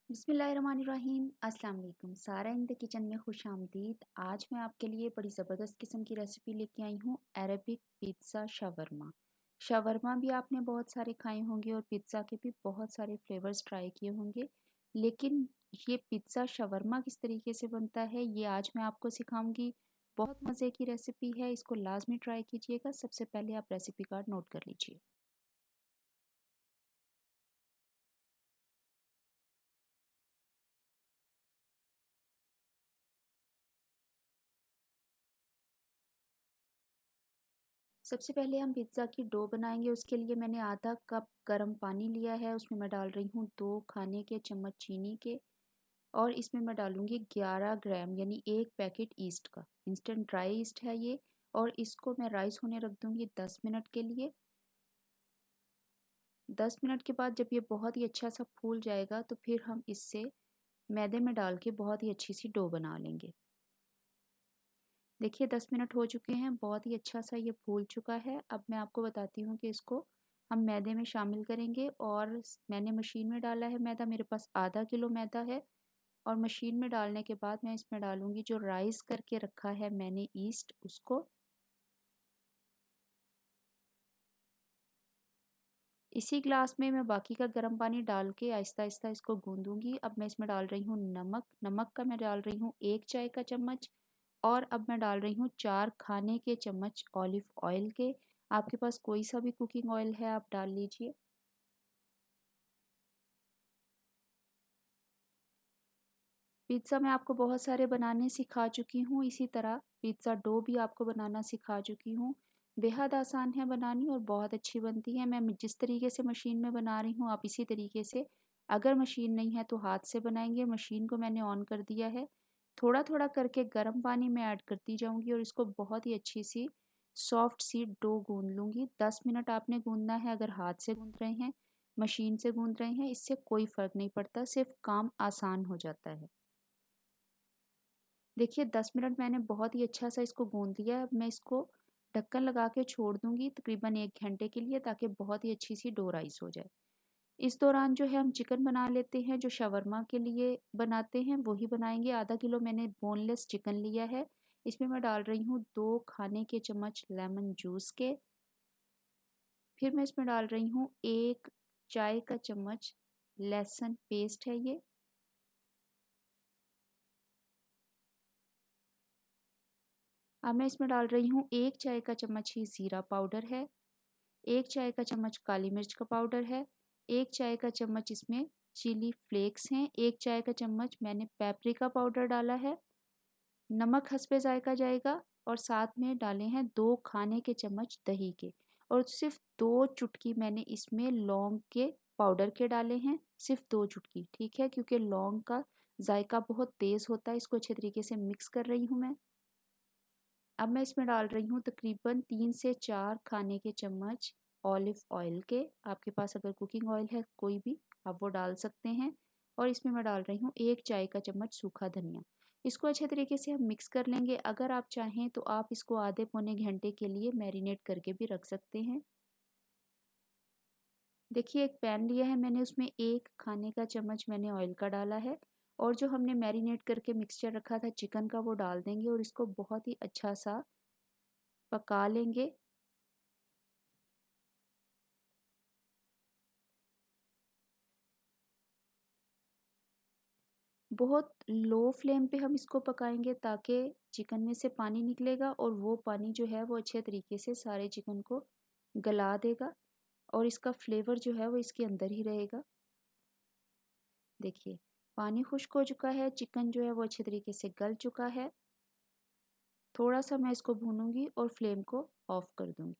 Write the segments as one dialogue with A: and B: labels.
A: बिस्मिल्लाहिर्रहमानिर्रहीम। अस्सलाम वालेकुम। सारा इन द किचन में खुश आमदीद। आज मैं आपके लिए बड़ी ज़बरदस्त किस्म की रेसिपी लेके आई हूँ, अरबिक पिज़्ज़ा शवरमा। शवरमा भी आपने बहुत सारे खाए होंगे और पिज़्ज़ा के भी बहुत सारे फ्लेवर्स ट्राई किए होंगे, लेकिन ये पिज़्ज़ा शवरमा किस तरीके से बनता है ये आज मैं आपको सिखाऊंगी। बहुत मज़े की रेसिपी है, इसको लाजमी ट्राई कीजिएगा। सबसे पहले आप रेसिपी कार्ड नोट कर लीजिए। सबसे पहले हम पिज़्ज़ा की डो बनाएंगे। उसके लिए मैंने आधा कप गर्म पानी लिया है, उसमें मैं डाल रही हूँ 2 खाने के चम्मच चीनी के, और इसमें मैं डालूंगी 11 ग्राम यानी 1 पैकेट ईस्ट का। इंस्टेंट ड्राई ईस्ट है ये। और इसको मैं राइस होने रख दूंगी 10 मिनट के लिए। 10 मिनट के बाद जब ये बहुत ही अच्छा सा फूल जाएगा तो फिर हम इससे मैदे में डाल के बहुत ही अच्छी सी डो बना लेंगे। देखिए 10 मिनट हो चुके हैं, बहुत ही अच्छा सा ये फूल चुका है। अब मैं आपको बताती हूँ कि इसको हम मैदे में शामिल करेंगे। और मैंने मशीन में डाला है मैदा, मेरे पास आधा किलो मैदा है। और मशीन में डालने के बाद मैं इसमें डालूंगी जो राइस करके रखा है मैंने ईस्ट, उसको। इसी ग्लास में मैं बाकी का गर्म पानी डाल के आहिस्ता आहिस्ता इसको गूंदूंगी। अब मैं इसमें डाल रही हूँ नमक। नमक का मैं डाल रही हूँ 1 चाय का चम्मच। और अब मैं डाल रही हूँ 4 खाने के चम्मच ऑलिव ऑयल के। आपके पास कोई सा भी कुकिंग ऑयल है आप डाल लीजिए। पिज़्ज़ा मैं आपको बहुत सारे बनाने सिखा चुकी हूँ, इसी तरह पिज़्ज़ा डो भी आपको बनाना सिखा चुकी हूँ। बेहद आसान है बनानी और बहुत अच्छी बनती है। मैं जिस तरीके से मशीन में बना रही हूँ आप इसी तरीके से, अगर मशीन नहीं है तो हाथ से बनाएंगे। मशीन को मैंने ऑन कर दिया है। थोड़ा थोड़ा करके गर्म पानी में ऐड करती जाऊंगी और इसको बहुत ही अच्छी सी सॉफ्ट सी डो गूंद लूंगी। 10 मिनट आपने गूंदना है। अगर हाथ से गूंद रहे हैं, मशीन से गूंद रहे हैं, इससे कोई फर्क नहीं पड़ता, सिर्फ काम आसान हो जाता है। देखिए 10 मिनट मैंने बहुत ही अच्छा सा इसको गूंद लिया है। अब मैं इसको ढक्कन लगा के छोड़ दूंगी तकरीबन 1 घंटे के लिए, ताकि बहुत ही अच्छी सी डो राइस हो जाए। इस दौरान जो है हम चिकन बना लेते हैं, जो शवरमा के लिए बनाते हैं वही बनाएंगे। आधा किलो मैंने बोनलेस चिकन लिया है। इसमें मैं डाल रही हूँ 2 खाने के चम्मच लेमन जूस के। फिर मैं इसमें डाल रही हूँ 1 चाय का चम्मच लहसुन पेस्ट है ये। अब मैं इसमें डाल रही हूँ 1 चाय का चम्मच ही ज़ीरा पाउडर है। 1 चाय का चम्मच काली मिर्च का पाउडर है। 1 चाय का चम्मच इसमें चिली फ्लेक्स हैं। 1 चाय का चम्मच मैंने पेपरिका पाउडर डाला है। नमक हस्बे जायका जाएगा। और साथ में डाले हैं 2 खाने के चम्मच दही के। और सिर्फ 2 चुटकी मैंने इसमें लौंग के पाउडर के डाले हैं, सिर्फ 2 चुटकी, ठीक है, क्योंकि लौंग का जायका बहुत तेज़ होता है। इसको अच्छे तरीके से मिक्स कर रही हूँ मैं। अब मैं इसमें डाल रही हूँ तकरीबन 3 से 4 खाने के चम्मच ऑलिव ऑयल के। आपके पास अगर कुकिंग ऑयल है कोई भी, आप वो डाल सकते हैं। और इसमें मैं डाल रही हूँ 1 चाय का चम्मच सूखा धनिया। इसको अच्छे तरीके से हम मिक्स कर लेंगे। अगर आप चाहें तो आप इसको आधे पौने घंटे के लिए मैरिनेट करके भी रख सकते हैं। देखिए एक पैन लिया है मैंने, उसमें 1 खाने का चम्मच मैंने ऑयल का डाला है। और जो हमने मैरिनेट करके मिक्सचर रखा था चिकन का वो डाल देंगे और इसको बहुत ही अच्छा सा पका लेंगे। बहुत लो फ्लेम पे हम इसको पकाएंगे, ताकि चिकन में से पानी निकलेगा और वो पानी जो है वो अच्छे तरीके से सारे चिकन को गला देगा और इसका फ्लेवर जो है वो इसके अंदर ही रहेगा। देखिए पानी खुश्क हो चुका है, चिकन जो है वो अच्छे तरीके से गल चुका है। थोड़ा सा मैं इसको भूनूंगी और फ्लेम को ऑफ कर दूंगी।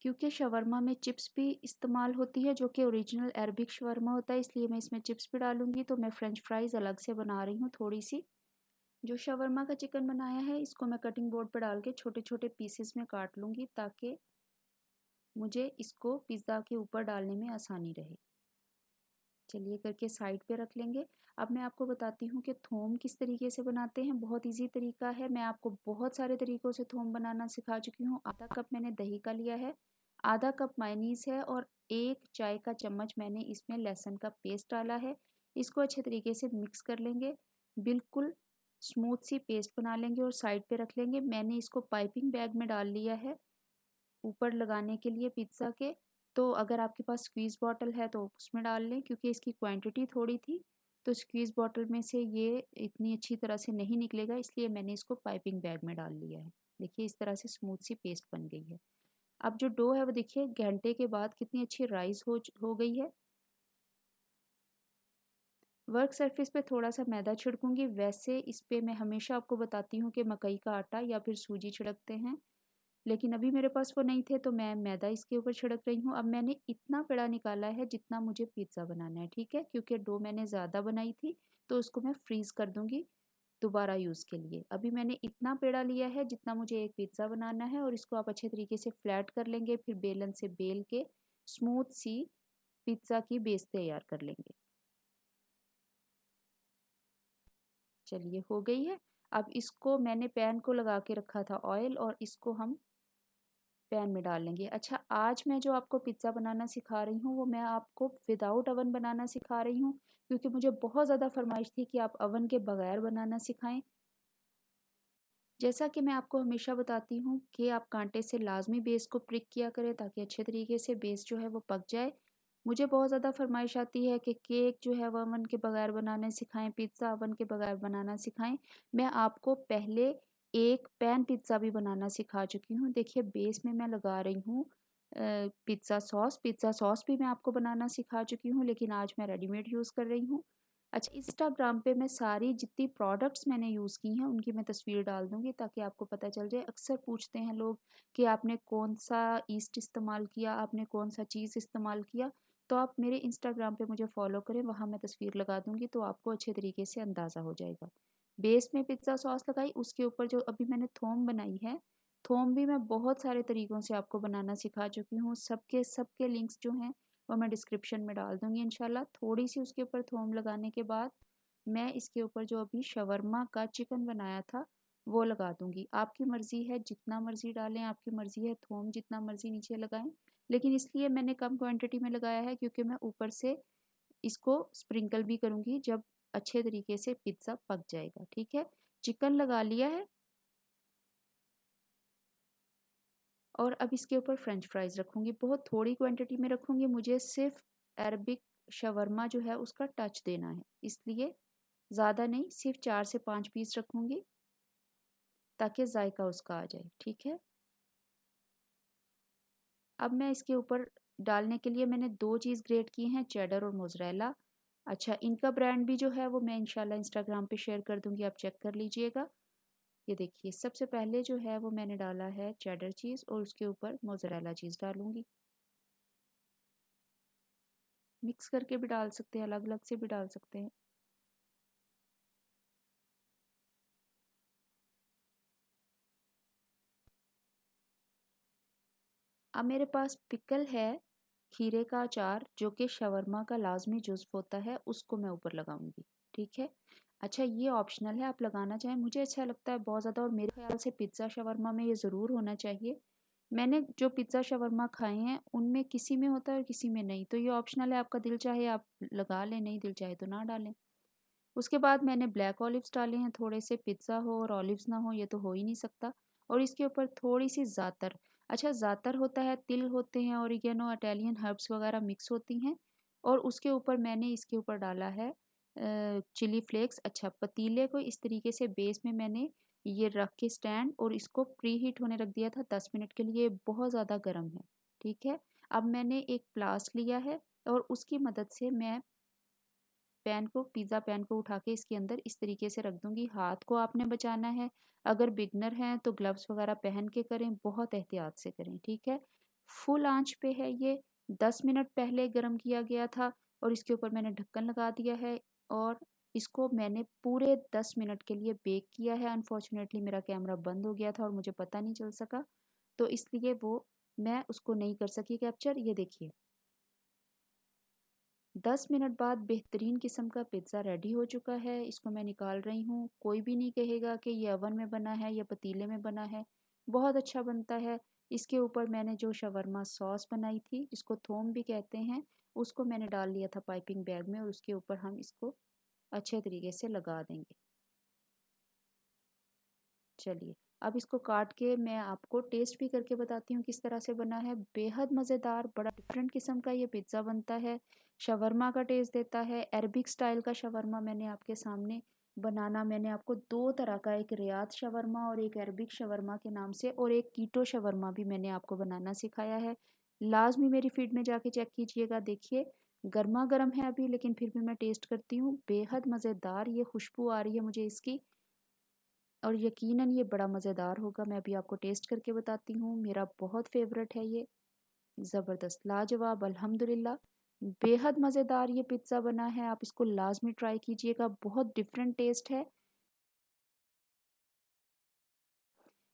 A: क्योंकि शवरमा में चिप्स भी इस्तेमाल होती है, जो कि ओरिजिनल अरबिक शवरमा होता है, इसलिए मैं इसमें चिप्स भी डालूंगी। तो मैं फ्रेंच फ्राइज़ अलग से बना रही हूँ थोड़ी सी। जो शवरमा का चिकन बनाया है इसको मैं कटिंग बोर्ड पर डाल के छोटे छोटे पीसेस में काट लूँगी, ताकि मुझे इसको पिज़्ज़ा के ऊपर डालने में आसानी रहे। चलिए करके साइड पे रख लेंगे। अब मैं आपको बताती हूँ कि थोम किस तरीके से बनाते हैं। बहुत इजी तरीका है, मैं आपको बहुत सारे तरीक़ों से थोम बनाना सिखा चुकी हूँ। आधा कप मैंने दही का लिया है, आधा कप मायोनीज़ है और 1 चाय का चम्मच मैंने इसमें लहसुन का पेस्ट डाला है। इसको अच्छे तरीके से मिक्स कर लेंगे, बिल्कुल स्मूथ सी पेस्ट बना लेंगे और साइड पे रख लेंगे। मैंने इसको पाइपिंग बैग में डाल लिया है ऊपर लगाने के लिए पिज़्ज़ा के। तो अगर आपके पास स्क्वीज़ बॉटल है तो उसमें डाल लें, क्योंकि इसकी क्वांटिटी थोड़ी थी, तो स्क्वीज़ बॉटल में से ये इतनी अच्छी तरह से नहीं निकलेगा, इसलिए मैंने इसको पाइपिंग बैग में डाल लिया है। देखिए इस तरह से स्मूथ सी पेस्ट बन गई है। अब जो डो है वो देखिए घंटे के बाद कितनी अच्छी राइस हो गई है। वर्क सरफेस पे थोड़ा सा मैदा छिड़कूंगी। वैसे इस पे मैं हमेशा आपको बताती हूँ कि मकई का आटा या फिर सूजी छिड़कते हैं, लेकिन अभी मेरे पास वो नहीं थे तो मैं मैदा इसके ऊपर छिड़क रही हूँ। अब मैंने इतना पेड़ा निकाला है जितना मुझे पिज़्ज़ा बनाना है, ठीक है, क्योंकि डो मैंने ज़्यादा बनाई थी तो उसको मैं फ्रीज़ कर दूंगी दोबारा यूज़ के लिए। अभी मैंने इतना पेड़ा लिया है जितना मुझे एक पिज़्ज़ा बनाना है और इसको आप अच्छे तरीके से फ्लैट कर लेंगे, फिर बेलन से बेल के स्मूथ सी पिज़्ज़ा की बेस तैयार कर लेंगे। चलिए हो गई है। अब इसको मैंने पैन को लगा के रखा था ऑयल, और इसको हम पैन में डाल लेंगे। अच्छा, आज मैं जो आपको पिज़्ज़ा बनाना सिखा रही हूँ वो मैं आपको विदाउट अवन बनाना सिखा रही हूँ, क्योंकि मुझे बहुत ज़्यादा फरमाइश थी कि आप अवन के बगैर बनाना सिखाएं। जैसा कि मैं आपको हमेशा बताती हूँ कि आप कांटे से लाजमी बेस को प्रिक किया करें ताकि अच्छे तरीके से बेस जो है वो पक जाए। मुझे बहुत ज़्यादा फरमाइश आती है कि केक जो है वो अवन के बगैर बनाने सिखाएं, पिज़्ज़ा अवन के बगैर बनाना सिखाएं। मैं आपको पहले एक पैन पिज़्ज़ा भी बनाना सिखा चुकी हूँ। देखिए बेस में मैं लगा रही हूँ पिज़्ज़ा सॉस भी मैं आपको बनाना सिखा चुकी हूँ, लेकिन आज मैं रेडीमेड यूज़ कर रही हूँ। अच्छा, इंस्टाग्राम पे मैं सारी जितनी प्रोडक्ट्स मैंने यूज़ की हैं उनकी मैं तस्वीर डाल दूँगी ताकि आपको पता चल जाए। अक्सर पूछते हैं लोग कि आपने कौन-सा ईस्ट इस्तेमाल किया, आपने कौन-सा चीज़ इस्तेमाल किया, तो आप मेरे इंस्टाग्राम पे मुझे फ़ॉलो करें, वहाँ मैं तस्वीर लगा दूँगी तो आपको अच्छे तरीके से अंदाज़ा हो जाएगा। बेस में पिज़्ज़ा सॉस लगाई, उसके ऊपर जो अभी मैंने थोम बनाई है, थोम भी मैं बहुत सारे तरीकों से आपको बनाना सिखा चुकी हूँ। सबके सबके लिंक्स जो हैं वो मैं डिस्क्रिप्शन में डाल दूँगी इंशाल्लाह। थोड़ी सी उसके ऊपर थोम लगाने के बाद मैं इसके ऊपर जो अभी शवरमा का चिकन बनाया था वो लगा दूँगी। आपकी मर्ज़ी है जितना मर्ज़ी डालें, आपकी मर्ज़ी है थोम जितना मर्ज़ी नीचे लगाएं, लेकिन इसलिए मैंने कम क्वांटिटी में लगाया है क्योंकि मैं ऊपर से इसको स्प्रिंकल भी करूँगी जब अच्छे तरीके से पिज़्ज़ा पक जाएगा, ठीक है। चिकन लगा लिया है और अब इसके ऊपर फ्रेंच फ्राइज़ रखूँगी। बहुत थोड़ी क्वांटिटी में रखूँगी, मुझे सिर्फ अरबिक शवरमा जो है उसका टच देना है, इसलिए ज़्यादा नहीं, सिर्फ 4 से 5 पीस रखूँगी ताकि जायका उसका आ जाए, ठीक है। अब मैं इसके ऊपर डालने के लिए मैंने 2 चीज़ ग्रेट की हैं, चेडर और मोज़रेला। अच्छा, इनका ब्रांड भी जो है वो मैं इंशाल्लाह इंस्टाग्राम पे शेयर कर दूँगी, आप चेक कर लीजिएगा। ये देखिए सबसे पहले जो है वो मैंने डाला है चेडर चीज़ और उसके ऊपर मोज़रेला चीज़ डालूँगी। मिक्स करके भी डाल सकते हैं, अलग-अलग से भी डाल सकते हैं। अब मेरे पास पिकल है, खीरे का अचार जो कि शवरमा का लाज़मी जुज़व होता है, उसको मैं ऊपर लगाऊँगी, ठीक है। अच्छा, ये ऑप्शनल है, आप लगाना चाहें, मुझे अच्छा लगता है बहुत ज़्यादा और मेरे ख़्याल से पिज़्ज़ा शवरमा में ये ज़रूर होना चाहिए। मैंने जो पिज़्ज़ा शवरमा खाए हैं, उनमें किसी में होता है और किसी में नहीं, तो ये ऑप्शनल है, आपका दिल चाहे आप लगा लें, नहीं दिल चाहे तो ना डालें। उसके बाद मैंने ब्लैक ऑलिव्स डाले हैं, थोड़े से पिज़्ज़ा हो और ऑलिव्स ना हो ये तो हो ही नहीं सकता। और इसके ऊपर थोड़ी सी ज़ातर, अच्छा ज़ातर होता है, तिल होते हैं, ओरिगेनो, इटालियन हर्ब्स वगैरह मिक्स होती हैं। और उसके ऊपर मैंने इसके ऊपर डाला है चिली फ्लेक्स। अच्छा, पतीले को इस तरीके से बेस में मैंने ये रख के स्टैंड और इसको प्री हीट होने रख दिया था 10 मिनट के लिए, बहुत ज़्यादा गर्म है, ठीक है। अब मैंने एक प्लास लिया है और उसकी मदद से मैं पिज़्ज़ा पैन को उठा के इसके अंदर इस तरीके से रख दूँगी। हाथ को आपने बचाना है, अगर बिगिनर हैं तो ग्लव्स वगैरह पहन के करें, बहुत एहतियात से करें, ठीक है। फुल आँच पे है ये, 10 मिनट पहले गरम किया गया था और इसके ऊपर मैंने ढक्कन लगा दिया है और इसको मैंने पूरे 10 मिनट के लिए बेक किया है। अनफॉर्चुनेटली मेरा कैमरा बंद हो गया था और मुझे पता नहीं चल सका, तो इसलिए वो मैं उसको नहीं कर सकी कैप्चर। ये देखिए 10 मिनट बाद बेहतरीन किस्म का पिज़्ज़ा रेडी हो चुका है। इसको मैं निकाल रही हूँ। कोई भी नहीं कहेगा कि ये ओवन में बना है या पतीले में बना है। बहुत अच्छा बनता है। इसके ऊपर मैंने जो शवरमा सॉस बनाई थी, जिसको थोम भी कहते हैं, उसको मैंने डाल लिया था पाइपिंग बैग में और उसके ऊपर हम इसको अच्छे तरीके से लगा देंगे। चलिए, अब इसको काट के मैं आपको टेस्ट भी करके बताती हूँ किस तरह से बना है। बेहद मज़ेदार, बड़ा डिफरेंट किस्म का ये पिज़्ज़ा बनता है। शवरमा का टेस्ट देता है। अरबिक स्टाइल का शवरमा मैंने आपके सामने बनाना, मैंने आपको 2 तरह का, एक रियाद शवरमा और एक अरबिक शवरमा के नाम से, और एक कीटो शवरमा भी मैंने आपको बनाना सिखाया है। लाज़मी मेरी फीड में जाके चेक कीजिएगा। देखिए, गर्मा गर्म है अभी, लेकिन फिर भी मैं टेस्ट करती हूँ। बेहद मज़ेदार ये खुशबू आ रही है मुझे इसकी, और यकीनन ये बड़ा मज़ेदार होगा। मैं अभी आपको टेस्ट करके बताती हूँ। मेरा बहुत फ़ेवरेट है ये। ज़बरदस्त, लाजवाब, अल्हम्दुलिल्लाह। बेहद मज़ेदार ये पिज़्ज़ा बना है। आप इसको लाज़मी ट्राई कीजिएगा। बहुत डिफरेंट टेस्ट है।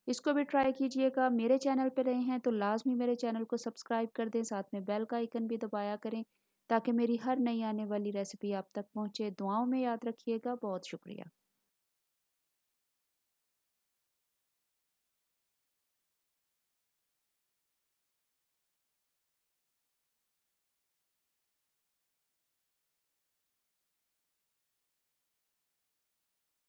A: इसको भी ट्राई कीजिएगा। मेरे चैनल पे रहे हैं तो लाज़मी मेरे चैनल को सब्सक्राइब कर दें। साथ में बेल का आइकन भी दबाया करें ताकि मेरी हर नई आने वाली रेसिपी आप तक पहुँचे। दुआओं में याद रखिएगा। बहुत शुक्रिया।